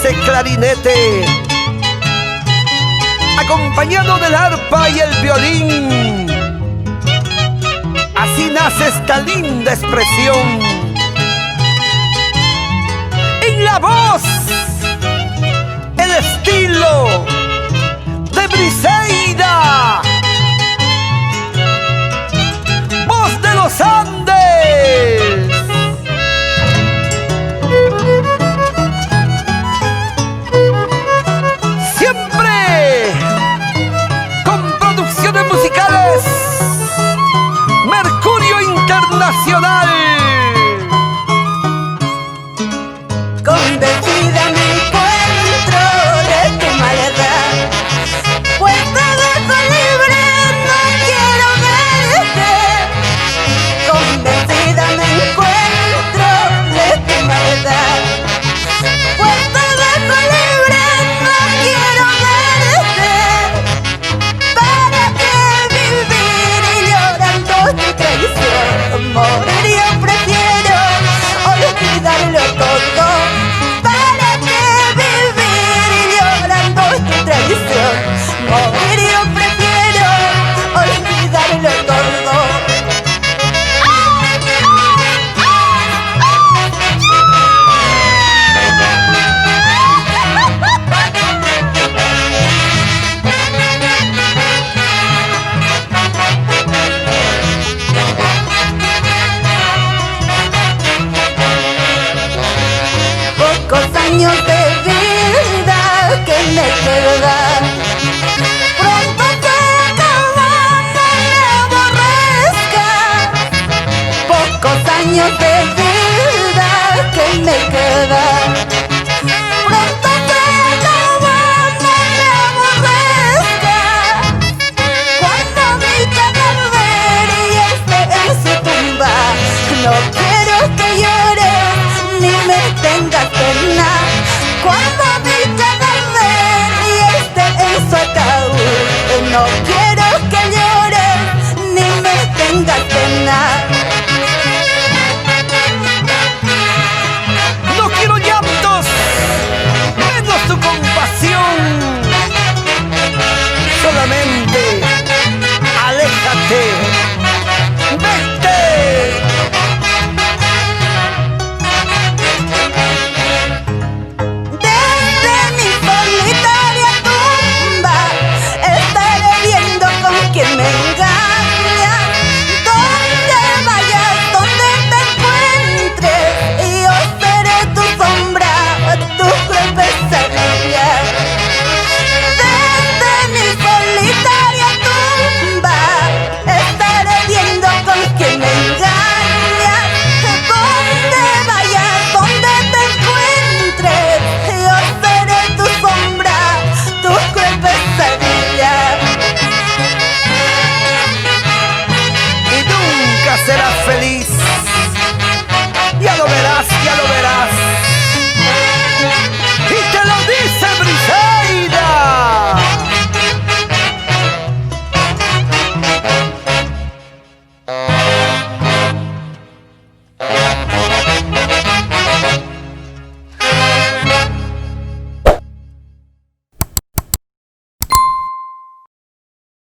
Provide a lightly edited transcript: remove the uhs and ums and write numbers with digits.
ese clarinete, acompañado del arpa y el violín. Así nace esta linda expresión. En la voz, el estilo de Briseida, voz de los Andes. Siempre con producciones musicales Mercurio Internacional. Convencida me encuentro de tu maldad, pues te dejo libre, no quiero verte. Convencida me encuentro de tu maldad, pues te dejo libre, no quiero verte. ¿Para qué vivir llorando tu traición? Morir yo prefiero olvidarlo todo. ¿Para qué vivir llorando tu traición? Morir yo prefiero olvidarlo todo. Pocos años de vida que me quedan, pronto se acaban, no me aborrezca. Pocos años de vida que me quedan, pronto se acaban, no me aborrezca. Cuando mi cadáver y esté en su tumba, no quiero que llores ni me tengas pena. Cuando mi cadáver y esté en su ataúd, no quiero que llores ni me tengas pena.